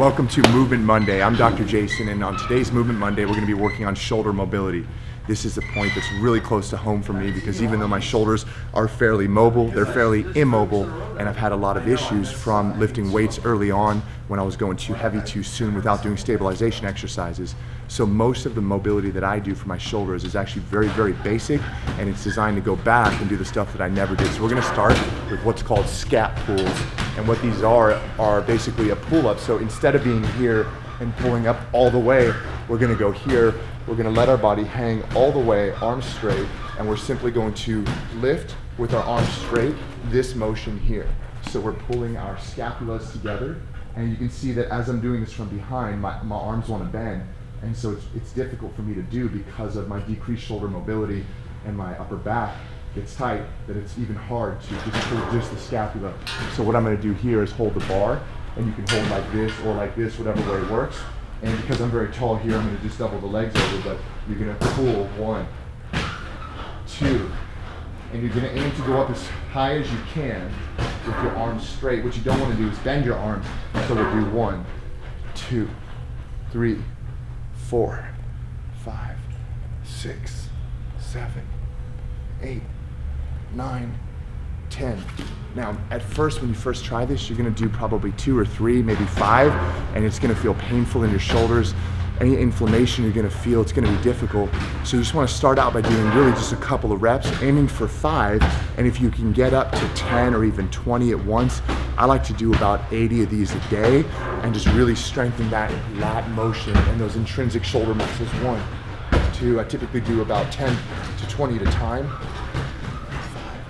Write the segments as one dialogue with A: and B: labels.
A: Welcome to Movement Monday. I'm Dr. Jason, and on today's Movement Monday, we're going to be working on shoulder mobility. This is a point that's really close to home for me because even though my shoulders are fairly mobile, they're fairly immobile, and I've had a lot of issues from lifting weights early on when I was going too heavy too soon without doing stabilization exercises. So most of the mobility that I do for my shoulders is actually very, very basic, and it's designed to go back and do the stuff that I never did. So we're going to start with what's called scap pulls, and what these are basically a pull-up. So instead of being here and pulling up all the way, we're going to go here. We're going to let our body hang all the way, arms straight, and we're simply going to lift with our arms straight, this motion here. So we're pulling our scapulas together, and you can see that as I'm doing this from behind, my arms want to bend, and so it's difficult for me to do because of my decreased shoulder mobility and my upper back gets tight, that it's even hard to just pull just the scapula. So what I'm going to do here is hold the bar, and you can hold like this, whatever way works. And because I'm very tall here, I'm going to just double the legs over, but you're going to pull 1, 2, and you're going to aim to go up as high as you can with your arms straight. What you don't want to do is bend your arms. So we'll do 1, 2, 3, 4, 5, 6, 7, 8, 9, 10. Now, at first, when you first try this, you're gonna do probably 2 or 3, maybe 5, and it's gonna feel painful in your shoulders. Any inflammation you're gonna feel, it's gonna be difficult. So you just wanna start out by doing really just a couple of reps, aiming for 5, and if you can get up to 10 or even 20 at once, I like to do about 80 of these a day, and just really strengthen that lat motion and those intrinsic shoulder muscles. 1, 2, I typically do about 10 to 20 at a time.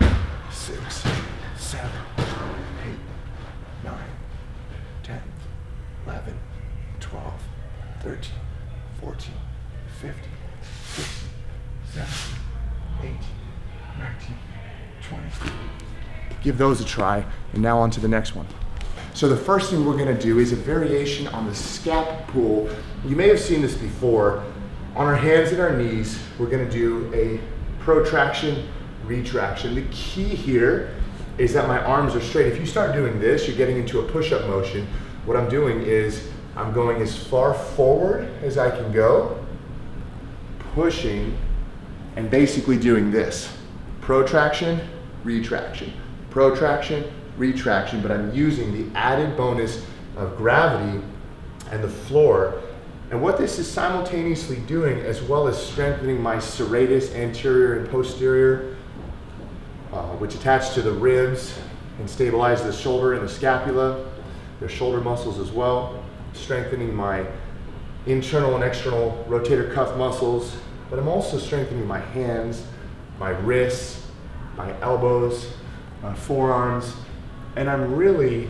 A: 5, 6, 7, 8, 9, 10, 11, 12, 13, 14, 15, 16, 17, 18, 19, 20. Give those a try, and now on to the next one. So the first thing we're gonna do is a variation on the scap pull. You may have seen this before. On our hands and our knees, we're gonna do a protraction, retraction. The key here is that my arms are straight. If you start doing this, you're getting into a push-up motion. What I'm doing is I'm going as far forward as I can go, pushing, and basically doing this. Protraction, retraction, protraction, retraction, but I'm using the added bonus of gravity and the floor. And what this is simultaneously doing, as well as strengthening my serratus anterior and posterior, which attach to the ribs and stabilize the shoulder and the scapula, their shoulder muscles as well, strengthening my internal and external rotator cuff muscles, but I'm also strengthening my hands, my wrists, my elbows, my forearms, and I'm really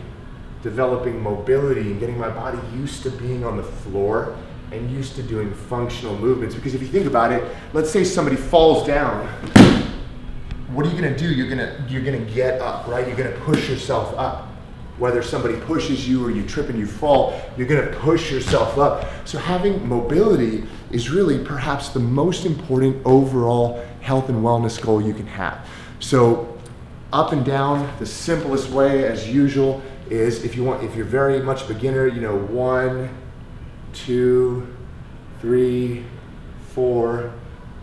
A: developing mobility and getting my body used to being on the floor and used to doing functional movements. Because if you think about it, let's say somebody falls down, what are you gonna do? You're gonna get up, right? You're gonna push yourself up. Whether somebody pushes you or you trip and you fall, you're gonna push yourself up. So having mobility is really perhaps the most important overall health and wellness goal you can have. So up and down, the simplest way as usual is if you're very much a beginner, 1, 2, 3, 4,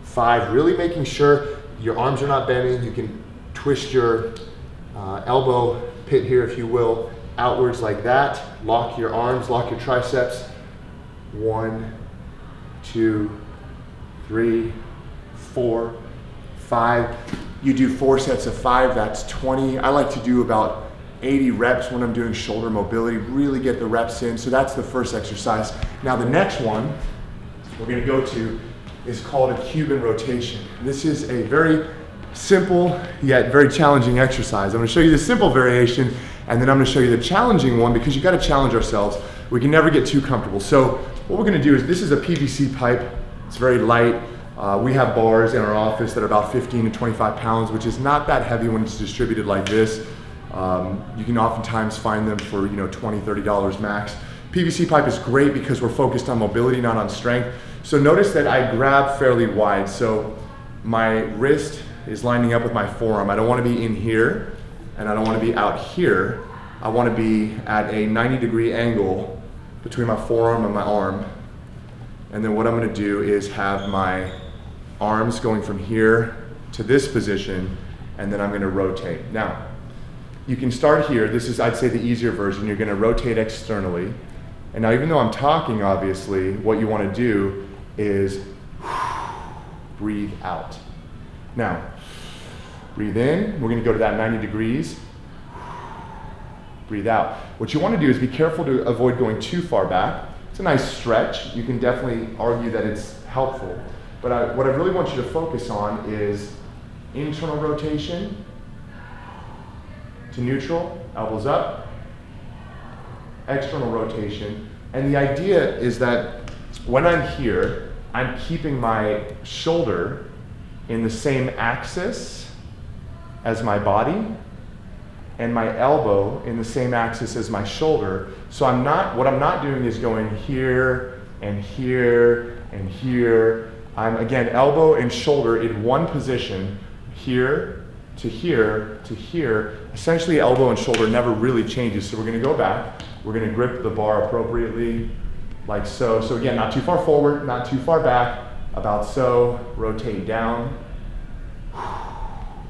A: 5, really making sure your arms are not bending. You can twist your elbow pit here, if you will, outwards like that. Lock your arms, lock your triceps. 1, 2, 3, 4, 5. You do 4 sets of 5, that's 20. I like to do about 80 reps when I'm doing shoulder mobility, really get the reps in. So that's the first exercise. Now the next one we're gonna go to is called a Cuban rotation. This is a very simple yet very challenging exercise. I'm gonna show you the simple variation, and then I'm gonna show you the challenging one, because you gotta challenge ourselves. We can never get too comfortable. So what we're gonna do is, this is a PVC pipe. It's very light. We have bars in our office that are about 15 to 25 pounds, which is not that heavy when it's distributed like this. You can oftentimes find them for $20, $30 max. PVC pipe is great because we're focused on mobility, not on strength. So notice that I grab fairly wide. So my wrist is lining up with my forearm. I don't want to be in here, and I don't want to be out here. I want to be at a 90-degree angle between my forearm and my arm. And then what I'm gonna do is have my arms going from here to this position, and then I'm gonna rotate. Now, you can start here. This is, I'd say, the easier version. You're gonna rotate externally. And now, even though I'm talking, obviously, what you wanna do is breathe out. Now, breathe in. We're gonna go to that 90 degrees. Breathe out. What you wanna do is be careful to avoid going too far back. It's a nice stretch. You can definitely argue that it's helpful. But what I really want you to focus on is internal rotation to neutral, elbows up, external rotation. And the idea is that when I'm here, I'm keeping my shoulder in the same axis as my body and my elbow in the same axis as my shoulder. So what I'm not doing is going here and here and here. I'm, again, elbow and shoulder in one position, here to here to here. Essentially, elbow and shoulder never really changes. So we're gonna go back. We're gonna grip the bar appropriately, like so. So again, not too far forward, not too far back, about so. Rotate down.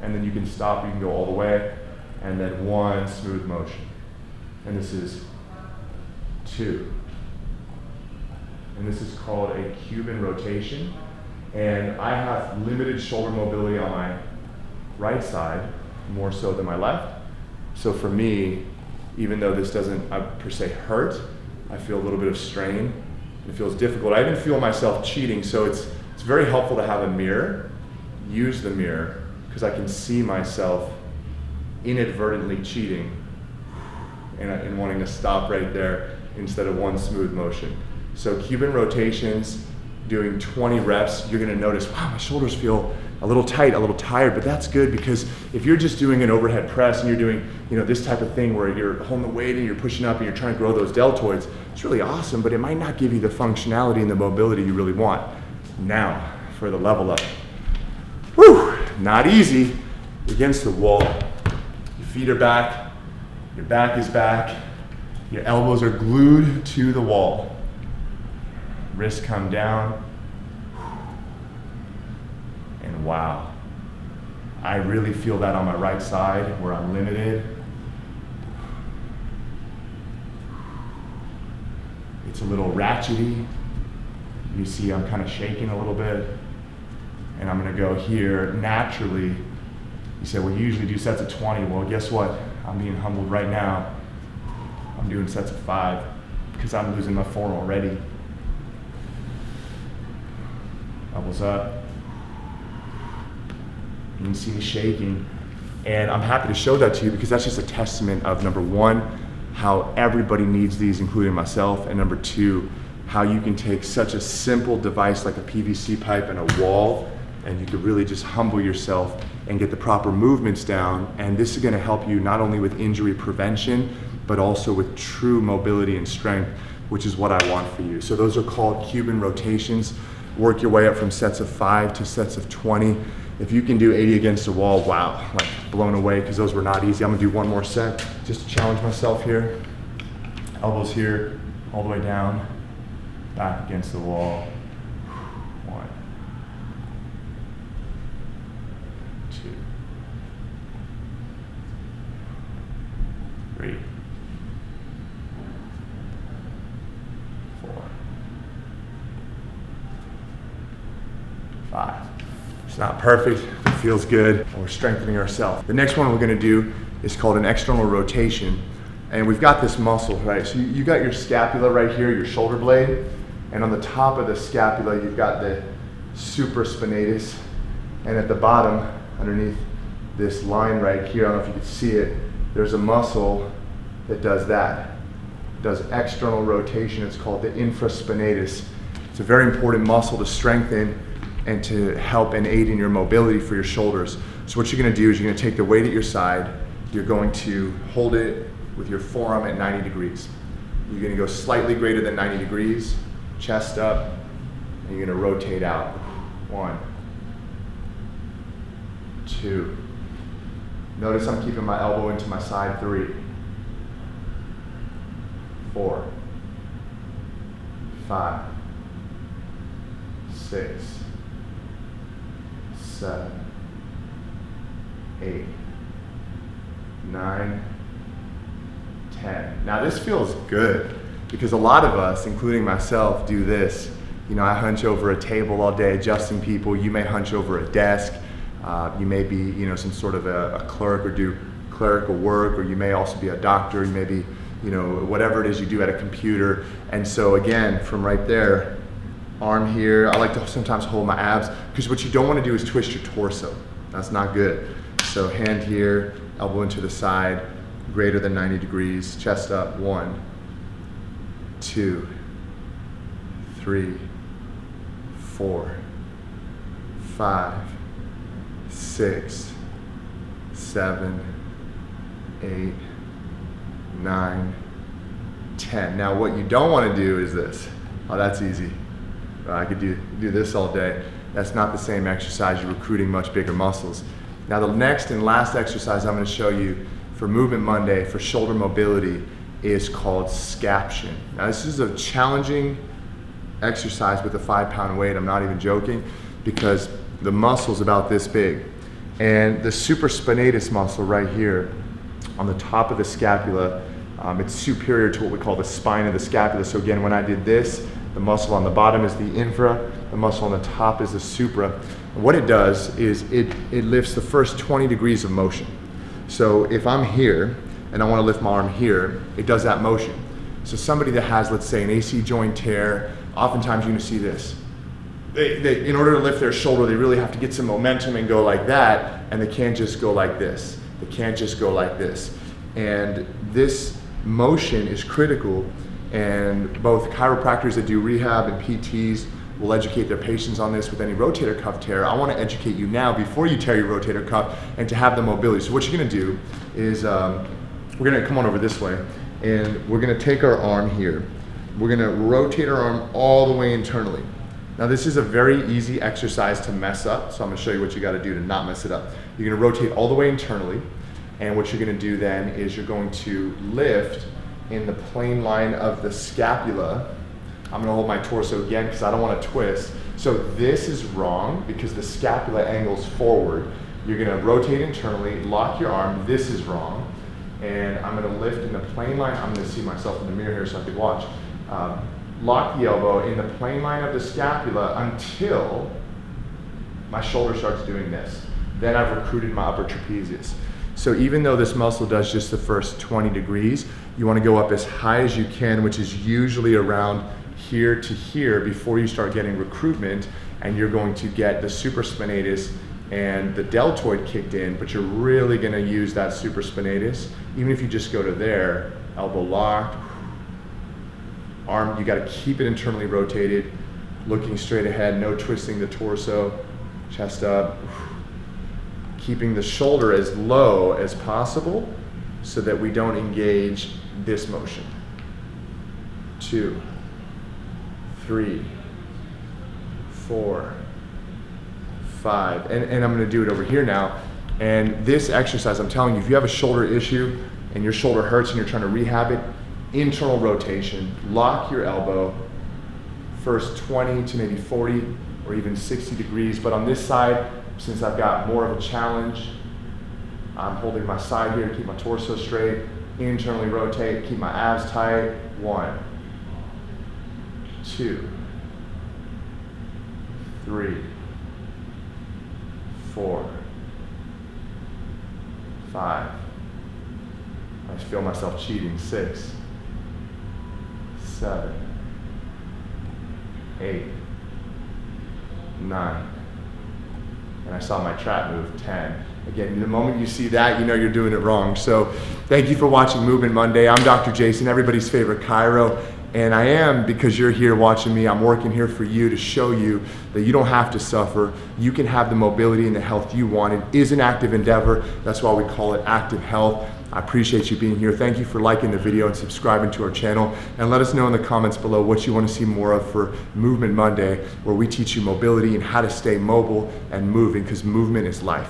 A: And then you can stop, you can go all the way. And then one smooth motion. And this is 2. And this is called a Cuban rotation. And I have limited shoulder mobility on my right side, more so than my left. So for me, even though this doesn't per se hurt, I feel a little bit of strain. It feels difficult. I even feel myself cheating, so it's very helpful to have a mirror. Use the mirror, because I can see myself inadvertently cheating and wanting to stop right there instead of one smooth motion. So Cuban rotations, doing 20 reps, you're gonna notice, wow, my shoulders feel a little tight, a little tired, but that's good, because if you're just doing an overhead press and you're doing, this type of thing where you're holding the weight and you're pushing up and you're trying to grow those deltoids, it's really awesome, but it might not give you the functionality and the mobility you really want. Now, for the level up. Whew, not easy. Against the wall. Your feet are back, your back is back, your elbows are glued to the wall. Wrists come down. And wow, I really feel that on my right side where I'm limited. It's a little ratchety. You see I'm kind of shaking a little bit. And I'm gonna go here naturally. You say, well, you usually do sets of 20. Well, guess what? I'm being humbled right now. I'm doing sets of 5 because I'm losing my form already. Elbows up. You can see me shaking. And I'm happy to show that to you because that's just a testament of, number 1, how everybody needs these, including myself, and number 2, how you can take such a simple device like a PVC pipe and a wall, and you could really just humble yourself and get the proper movements down. And this is gonna help you not only with injury prevention, but also with true mobility and strength, which is what I want for you. So those are called Cuban rotations. Work your way up from sets of 5 to sets of 20. If you can do 80 against the wall, wow, like blown away, because those were not easy. I'm gonna do one more set just to challenge myself here. Elbows here, all the way down, back against the wall. 1, 2, 3, 4, 5. It's not perfect, it feels good. We're strengthening ourselves. The next one we're gonna do is called an external rotation. And we've got this muscle, right? So you got your scapula right here, your shoulder blade. And on the top of the scapula, you've got the supraspinatus. And at the bottom, underneath this line right here, I don't know if you can see it, there's a muscle that does that. It does external rotation. It's called the infraspinatus. It's a very important muscle to strengthen and to help and aid in your mobility for your shoulders. So what you're gonna do is you're gonna take the weight at your side, you're going to hold it with your forearm at 90 degrees. You're gonna go slightly greater than 90 degrees, chest up, and you're gonna rotate out. 1, 2. Notice I'm keeping my elbow into my side. 3, 4, 5, 6, 7, 8, 9, 10. Now this feels good because a lot of us, including myself, do this. You know, I hunch over a table all day adjusting people. You may hunch over a desk. You may be, you know, some sort of a clerk or do clerical work, or you may also be a doctor. You may be, you know, whatever it is you do at a computer. And so again, from right there, arm here, I like to sometimes hold my abs because what you don't want to do is twist your torso. That's not good. So hand here, elbow into the side, greater than 90 degrees, chest up, 1, 2, 3, 4, 5, 6, 7, 8, 9, 10. Now what you don't want to do is this. Oh, that's easy. I could do this all day. That's not the same exercise. You're recruiting much bigger muscles. Now the next and last exercise I'm going to show you for Movement Monday for shoulder mobility is called scaption. Now this is a challenging exercise with a 5-pound weight. I'm not even joking, because the muscle's about this big. And the supraspinatus muscle right here on the top of the scapula, it's superior to what we call the spine of the scapula. So again, when I did this, the muscle on the bottom is the infra, the muscle on the top is the supra. And what it does is it lifts the first 20 degrees of motion. So if I'm here and I want to lift my arm here, it does that motion. So somebody that has, let's say, an AC joint tear, oftentimes you're going to see this. They, in order to lift their shoulder, they really have to get some momentum and go like that, and they can't just go like this. They can't just go like this. And this motion is critical, and both chiropractors that do rehab and PTs will educate their patients on this with any rotator cuff tear. I want to educate you now before you tear your rotator cuff and to have the mobility. So what you're going to do is we're going to come on over this way, and we're going to take our arm here. We're going to rotate our arm all the way internally. Now this is a very easy exercise to mess up, so I'm going to show you what you got to do to not mess it up. You're going to rotate all the way internally, and what you're going to do then is you're going to lift in the plane line of the scapula. I'm going to hold my torso again because I don't want to twist. So this is wrong because the scapula angles forward. You're going to rotate internally, lock your arm. This is wrong. And I'm going to lift in the plane line. I'm going to see myself in the mirror here so I can watch. Lock the elbow in the plane line of the scapula until my shoulder starts doing this. Then I've recruited my upper trapezius. So even though this muscle does just the first 20 degrees, you want to go up as high as you can, which is usually around here to here before you start getting recruitment, and you're going to get the supraspinatus and the deltoid kicked in, but you're really going to use that supraspinatus. Even if you just go to there, elbow locked, arm, you got to keep it internally rotated, looking straight ahead, no twisting the torso, chest up, keeping the shoulder as low as possible so that we don't engage this motion. 2, 3, 4, 5, and I'm going to do it over here now. And this exercise, I'm telling you, if you have a shoulder issue and your shoulder hurts and you're trying to rehab it, internal rotation, lock your elbow, first 20 to maybe 40 or even 60 degrees. But on this side, since I've got more of a challenge, I'm holding my side here to keep my torso straight, internally rotate, keep my abs tight. 1, 2, 3, 4, 5. I just feel myself cheating. 6, 7, 8, 9. And I saw my trap move, 10. Again, the moment you see that, you know you're doing it wrong. So thank you for watching Movement Monday. I'm Dr. Jason, everybody's favorite chiro. And I am, because you're here watching me, I'm working here for you to show you that you don't have to suffer. You can have the mobility and the health you want. It is an active endeavor. That's why we call it active health. I appreciate you being here. Thank you for liking the video and subscribing to our channel. And let us know in the comments below what you want to see more of for Movement Monday, where we teach you mobility and how to stay mobile and moving, because movement is life.